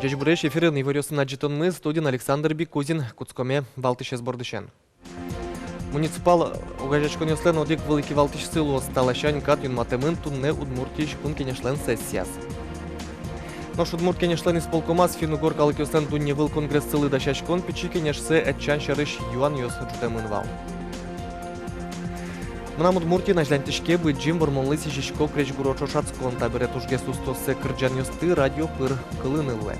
Жежбуреш эфирын Иварёсын аджитонмы студен Александр Бикузин Куцкоме Балтышес Бордышен. Муниципал угажачкон ёслен одик великий Балтыш сылу сталашань кат юнматемын тунне Удмуртиш кун кенешлен сессияс. Нож Удмурт кенешлен исполкомас финугор калык ёслен дунне выл конгресс сылы дашачкон пичи кенешсе этчан шарыш юан ёс жутемын вал. Мына Удмуртия нажлантишке бы джим вормонлы сижишко креч гурочо шацкон табирет ужге сустоссе кырджан ёсты радио пыр кылынылы.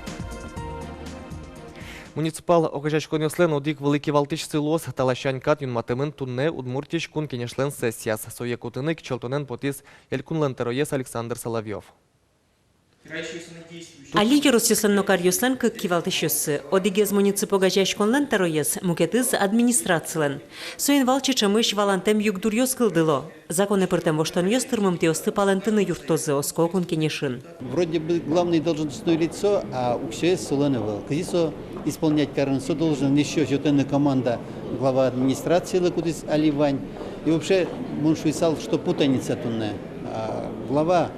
Муниципал окажачкон ёслен одик великий Балтыш сылуос талашань кат юнматемын тунне Удмуртиш кун кенешлен сессияс. Соя кутынык челтонен потис елькунлен тероес Александр Соловьев. Али Росислен Нокар Юслен как кивалтышёсы. Одигез муниципо гажашконлен тероес мукетыз администрациялен. Соин валчи чамыш валантем югдурьёс кылдыло. Законы пыртем воштон ёстырмым теосты палентыны юртозы оскокун кенешин. Вроде бы главное должностное лицо, а уксес суленывал. Казисо исполнять карнсо должен еще жётенная команда глава администрации Лакутис Аливань. И вообще муншуисал, что путаница тунне. Глава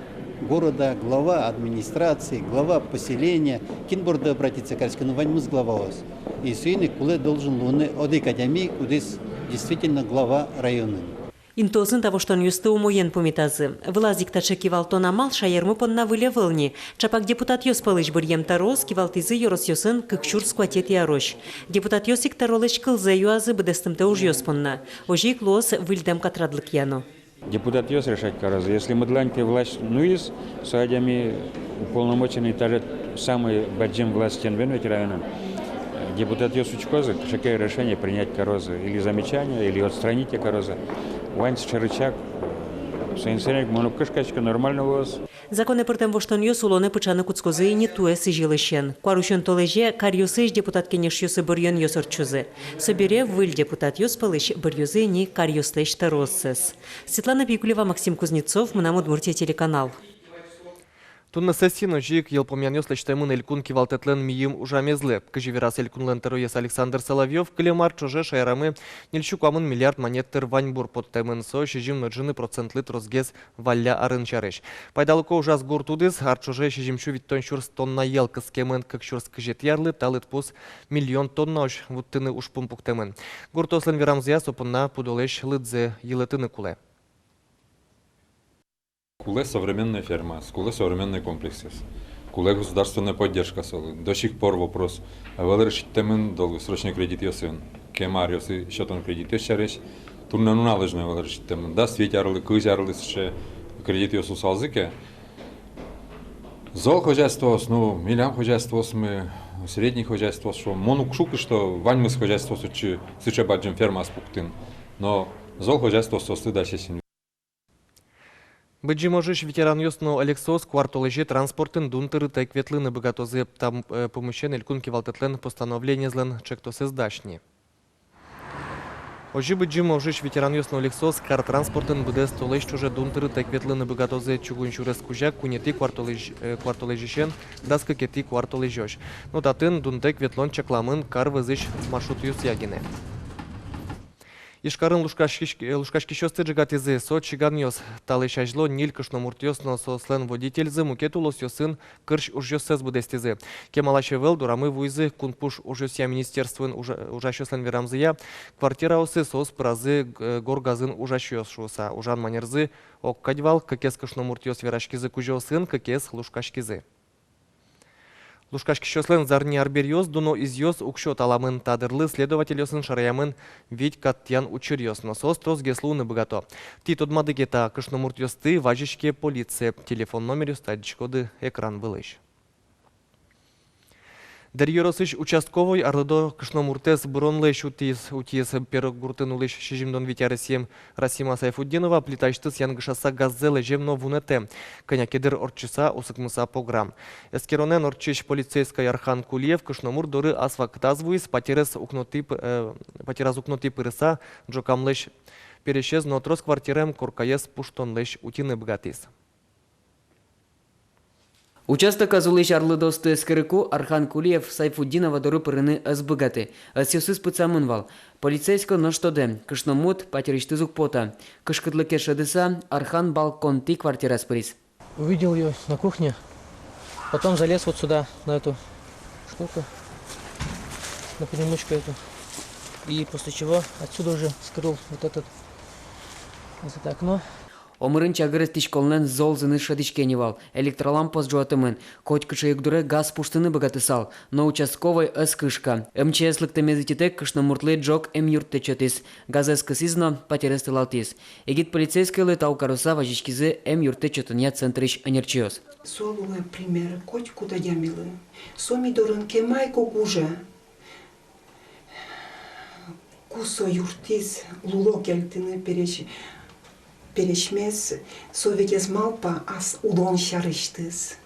города, глава администрации, глава поселения. Кинборда обратиться к Карскину Ваньмус главаос. И суиник куле должен луне оды академии, кудис действительно глава района. Интозын того, что он юсты умоен помитазы. Влазик тача кивалтон амал шаермы понна вылевылни. Чапак депутат ёс палыш бұрьем тарос кивалтизы ёрос ёсын кыкчур скватет ярош. Депутат ёсик таролыш кылзы юазы быдестымты уж ёс понна. Ожик лос выльдем катрадлык яну. Депутат ёс решать каразы. Если мы дланьте власть нуиз, садями уполномоченный даже самый баджим власть тенвенвете района. Депутат ёс учкозы, шакая решение принять корозы или замечания, или отстранить корозы. Ванс чарычак, сенсенек монокышкачка нормально воз. Законы пыртем воштон ёс улоны пычаны куцкозы и не туэ сыжилышен. Куарушен толеже карьёсыш депутат кенеш ёсы бұрьен ёс орчузы. Собере выль депутат ёс палыш бұрьёзы не карьёслэш тароссес. Светлана Пикулева, Максим Кузнецов, Мынам Удмуртия телеканал. Тунна сессину жик елпомян ёслечтемын элькун кивалтетлен миим ужамезле. Кыжеверас элькунлен тероес Александр Соловьев, клемар чуже шайрамы нельчукамын миллиард монеттер ваньбур подтемын со шижим нöджыны процентлы трозгез валля арын чарыш. Пайдалыко ужас гуртудыз, ар чуже шижимчу виттон шурс тонна ел кыскемын кык шурс кыжет ярлы, талыт пус миллион тонна ош вуттыны ушпун пуктемын. Гуртослен верамзия сопынна пудолеш лыдзе елетыны куле. Куле современная ферма, куле современный комплекс, куле государственная поддержка. До сих пор вопрос. Авел решить темен долгосрочный кредит ясын. Кемар ясы счетон кредит яшареш. Турна ну належно авел решить темен. Да светярлы, кызярлы ще кредит ясу салзыке. Зол хозяйство, ну милям хозяйство мы средний хозяйство, что монукшук, что ваньмыс хозяйство суче баджем ферма спуктин. Но зол хозяйство состыда сесин. Бэджи можешь ветеран ёсну Алексос квартолежи транспортын дунтыры тайкветлыны богатозы там помещен элькун кивалтетлен постановление злен чектосы сдашни. Ожи бэджи можешь ветеран ёсну Алексос кар транспортын быдес толеш чуже дунтыры тайкветлыны богатозы чугунчурес кужак кунети квартолежишен даска кети квартолежош. Но татын дунтек ветлон чакламын кар вызыш маршрут юс ягине. Ишкарын лушкашки шосты джигатизы со чиган ёс талышажло нилькышно муртёсно сослен водительзы мукетулос ёсын кырш ужёсез будестизы. Кемалашевел дурамы вуйзы кунпуш ужёсья министерствын ужащёслен верамзыя квартираусы сос празы горгазын ужащёсшуса ужан манерзы оккадьвал кекескышно муртёс верашкизы кужёсын кекес лушкашкизы. Лушкашки шослен зарни арберьёс, дуно изьёс укшот аламын тадырлы следователь ёсын шараямын ведь каттян учерьёс, но сострос геслуны богато. Ти тодмады гета кышномурт ёсты важишке полиция. Телефон номер стадичкоды экран вылыш. Дерьёросыш участковой арлыдо кышномуртес бронлыш утис перогуртынулыш шижимдон витярысем Расима Сайфуддинова плиташтыс янгышаса газзелы жемно вунете. Конякедер орчиса усыкмыса программ. Эскеронен орчиш полицейский Архан Кулиев кышномур доры асфактазвуис патераз укноти пырыса джокамлыш перешез нотрос квартирем коркаес пуштонлыш утины бгатис. Участок азулыш арлыдосты эскерыку Архан Кулиев Сайфуддинова доры пырыны азбыгаты. Асюсыз пыцамын вал. Полицейско ноштоде. Кышномут патеришты зукпота. Кышкытлыке шадыса Архан балкон ти квартира спырис. Увидел ее на кухне. Потом залез вот сюда, на эту штуку на перемычку эту. И после чего отсюда уже скрыл вот это окно. Омырын чагыры тишколнен зол зыны шадичкеневал, электролампос жуатымын, коть кышайык газ пуштыны богатысал, но участковый эскышка. МЧС лыктамезитетек кышнамуртлы джок юртте чотис, газ эскысизно потерестылалтис. Эгит полицейский летау каруса важичкизы юртте чотыня центрич анерчиос. Солуе пример, коть куда ямилы. Соми доранке майко гуже. Кусо юртис, луло кельтыны перешмес, советез малпа ас удон шарыштыз.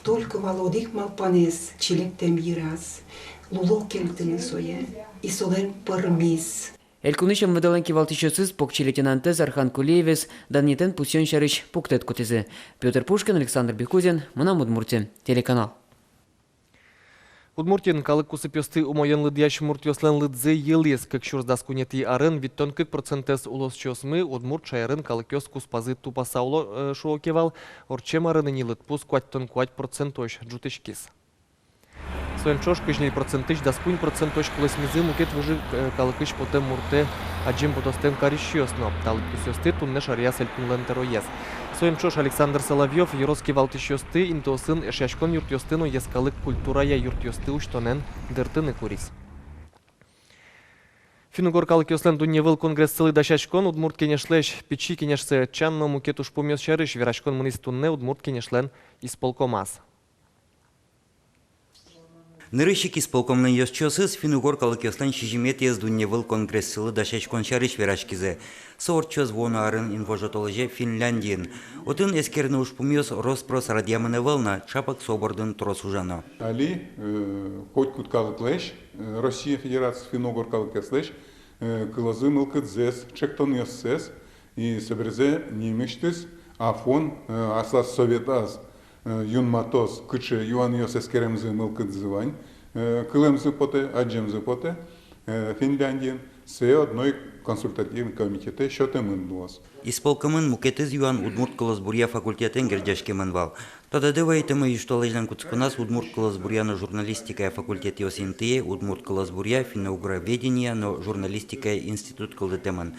Только володик малпанес, чилектем ираз, луло кельтыны сое, и солен пармис. Элькунышем выдаленки валтичосыз покчи лейтенантез Архан Кулиевес даннитен пусен шарыш пуктет кутизы. Петр Пушкин, Александр Бекузин, Мунам Удмуртия, телеканал. Удмуртин калык кусыпёсты умоен лыдьящ муртёслен лыдзы елес, как шурздас кунети арын, виттон кык процентес улос чосмы, удмурт шайрын калыкёс куспазы тупасауло шуокевал, орчем арыны не лытпус куаттон куать процентош, джутышкис. Соенчош кыжней процентыш, даскунь процентош кулесмизы мукет выжи калыкыш потем мурте, аджим потостем карищёсно, талык кусёсты тунне шарьяс элькунлен тероез. Соенчош Александр Соловьев, Ероский валтышёсты, интосын эшяшкон юртёстыну ескалык культурая юртёсты уштонен дыртыны курис. Финугор калыкёслен дунневыл конгресс сылы дашачкон, удмурт кенешлеш, печи кенешсе чанно мукетуш помёс шарыш, верашкон мунис тунне удмурт кенешлен исполкомас. Нырыщик исполкомның ёсчосыз Финугор калыкёслен шижимет ездунневыл конгресс сылы дашачкон шарыш верашкизе. Соорчоз вона арын инвожотолыже Финляндиен. Отын эскерны ушпумёс Роспрос радиамыны вылна чапак собордын тросужано. Али, хоть кут калыклеш, Россия Федерация Финугор калыкёслеш, кылазы мылкыдзес, чектон ёссес, и соберзе немештес, афон, аслас советаз, юнматос, кычы юан ёс эскеремзы мылкыдзывань, кылемзы поте, аджемзы поте, Финляндиен, се одной консультативный комитете шотемын дуас. Исполкомын мукетез юан Удмурт Кылызбурья факультетен гердяшкемын вал. Тададыва итымы юштолежлен куцкунас Удмурт Кылызбурьяно журналистикая факультет ёсинтые, Удмурт Кылызбурья финно-угроведения, но журналистикая институт кылдытемын.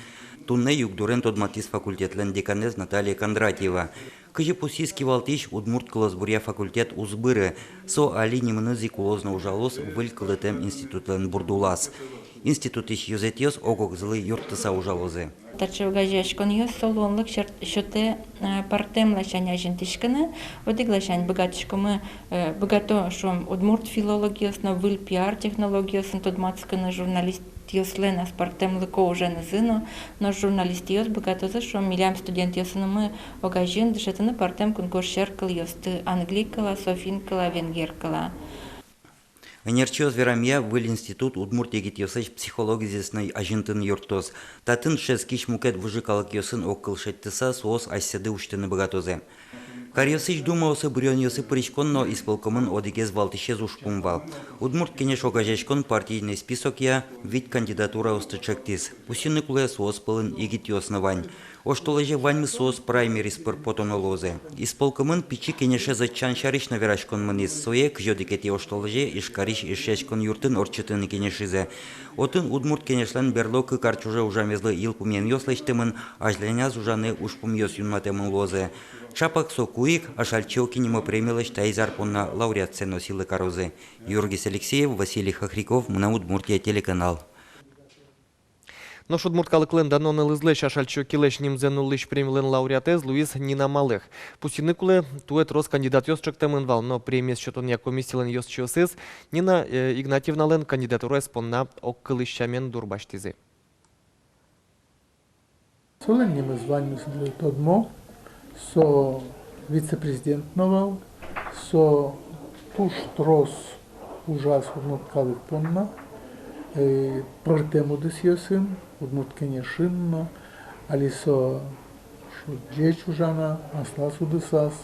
Тунне югдурен тодматис факультетлен деканез Наталья Кондратьева. Кыжы пусиски валтиш Удмурт Кылызбурья факультет узбыры, со али немынызы кулозна ужалос выль кылдытем институтлен бурдулас. Институт иш юзетьёс огок злы юртыса ужалозы. Тачевгажашкон ёс солонлык шоте партем лашаня жентишканы, одиглашань богатышкомы богато шом Удмурт филологиясно выль пиар технологиясын тодматсканы журналист ёслен ас партем лыко уже назыно, но журналист ёс богатозы шом милям студент ёсынымы огажин дышетыны партем конкурс шеркал ёсты англикала, софинкала, венгеркала. Энерчиоз верамия выл институт Удмурт егит ёсыч психологизесный ажинтын юртоз. Татын шескиш мукет выжикалык ёсын оккыл шеттыса соос айседы уштыны богатозе. Карьосыч думаосы бурён ёсы причконно исполкомын одигез валтишез ушпумвал. Удмурт кенеш огажешкон партийный список я вид кандидатура устычектис. Пусины куле соос пылын егит ёснывань. Оштолеже ваньмы соос праймерис пыр потонолозе. Исполкомын пичи кенеше зачан шариш наверашкон мынис сое кжодикети оштолеже ишкариш ишешкон юртын орчытыны кенешизе. Отын Удмурт кенешлен берло кыкарчуже ужамезлы илпумен ёслештымын ажленяз ужаны ушпум ёс юнматемын лозе. Чапак сокуик ашальчо кинемо премилыш тайзар понна лауреат носилы карозы. Юргис Алексеев, Василий Хохряков, Муна Удмуртия, телеканал. Нож Удмурт калыклен даноны лызлеш ашальчо килеш нимзену лыш премилен лауреатез Луиз Нина Малых. Пусины куле тует рос кандидат ёс чектемын вал, но премия счетон я комиссиялен ёс чиосыз Нина Игнатьевна лен кандидатура эспонна оккылыщамен дурбаштизе. Солен нема звание тодмо, со вице-президент новал, со туш трос ужас Удмурт калык понна, прортему дес ёсын, Удмурт кенешинно, алисо шуджеч ужана, аслас удесас,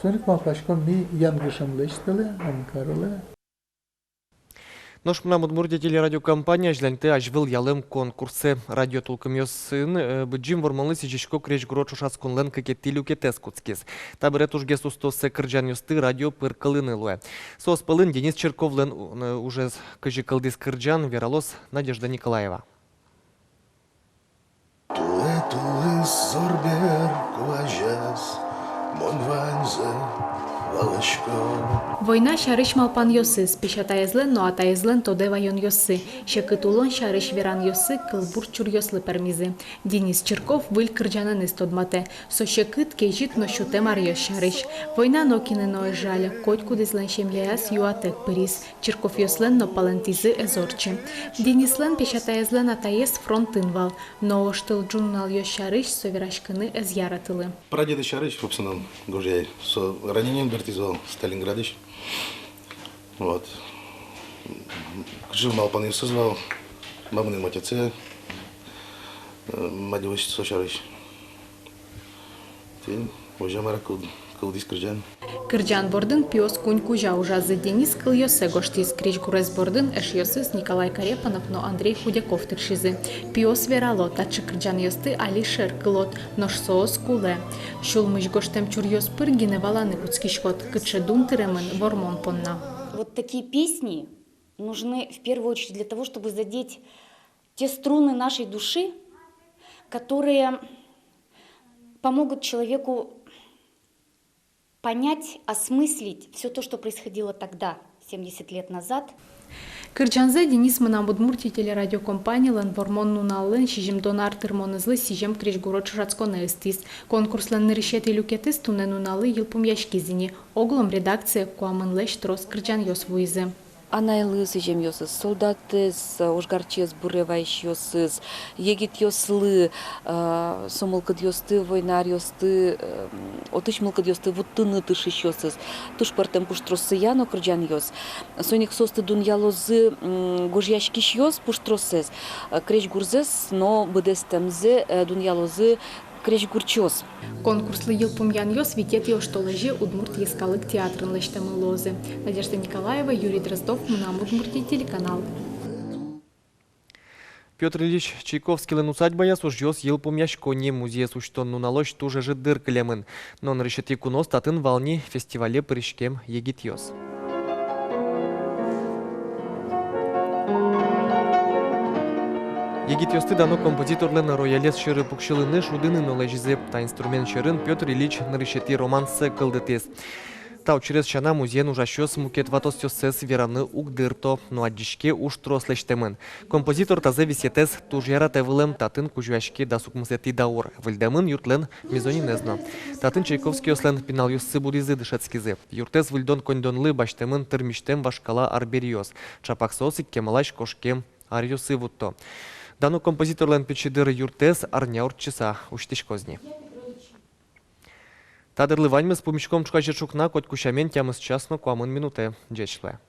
соник малпашком ми янгышам лештеле, амкареле. Нож нам Удмуртия телерадиокомпания жлянты ажвыл ялым конкурсы радио толкымёсын бджим вормалысы жишко креш гроч ушаскунлен кекеттилю кетес куцкис. Табыре тужге сустосы кырджан юсты радио пыркалынылуэ. Сос пылын Денис Черковлен уже кыжи кылдис кырджан Вералос Надежда Николаева. Тули зорбер кважас, монванзе, валашко. Война шариш малпан йосыз, пишатаезлен, но атаезлен тоде вайон йосы. Шекытулон шариш веран йосы, кылбур чур йослы пермизи. Денис Черков выль кырджанын истодмате. Со шекыт кежит но шуте марьёс шариш. Война нокины но жаля, коть кудызлен шемляяс юатек пырис. Черков йослен но палентизы эзорчи. Денислен пишатаезлен атаез фронтынвал. Но оштыл джуннал йос шариш соверашкыны эз яратылы. Прадеды шариш, собственно, говоря, со ранением бертизовал Сталинградыш. Вот. Жил малпан и созвал, мамины матице, мадевич сошарыш. Тень, уже мара кылдис кырджан. Кырджан бордын пиос кунь кужа ужазы Денис кыл йосе гоштис крич гурез бордын эш йосыз Николай Карепанов, но Андрей Худяков тыршизы. Пиос верало, тачы кырджан йосты Алишер кылот, нош соос куле. Шулмыш гоштем чур йос пыргины валаны куцкишкот, кытше дум тыремын вормон понна. Вот такие песни нужны в первую очередь для того, чтобы задеть те струны нашей души, которые помогут человеку понять, осмыслить все то, что происходило тогда, 70 лет назад. Кырджанзе Денис мынам Удмуртия телерадиокомпаниялан вормон нуналлын шижим донар тырмонызлы сижем криш гуроч рацконы эстис. Конкурслан нырышети люкетис туне нуналы йылпум яшкизини. Оглом редакция куамынлеш трос кырджан йос вуйзы. Анайлы сижем йосыз, солдатыз, ошгарчез буревайш йосыз, егит йослы, сомылкыд йосты, войнар йосты, отышмылкыд йосты, вуттыны тышыш йосыз, тушпартем пуштросы яно кырджан йос. Соник состы дуньялозы гожьяшкиш йос пуштросыз, креш гурзыз, но быдестемзы дуньялозы креш гурчоз. Конкурслы йылпум ян йос витет йоштолежи Удмуртия скалык театрын лештемы лозы. Надежда Николаева, Юрий Дроздов, мынам Удмуртия телеканал. Петр Ильич Чайковский лен усадьбая сужьёс йылпум яшконе музей суштон нуналощ туже же дыркалемын. Но решети кунос татын волни фестивале пришкем егит йос. Егит йосты дано композиторлен роялес шыры пукшылыны шудыны нолежизе, та инструмент шырын Петр Ильич нарышети романсы кылдытес. Тау через чана музейн ужащёс мукет ватос йосес вераны угдырто, но аддишке уж трослештемын. Композитор тазе висетес тужьяра тевылем татын кужуяшке дасук мусети даур. Выльдемын юртлен мизони незно. Татын Чайковский ослен пинал йоссы будизы дышецкизе. Юртес выльдон кондонлы баштемын тырмиштем вашкала арбериос. Чапаксосик кемалаш кошкем арьосы вутто. Дано композиторлен печедыр юртес арня урчиса уштишкозни. Тадырлы ваньмы с помещком чукачерчукна коть кущамен тямыз часно куамын минуте. Джечле.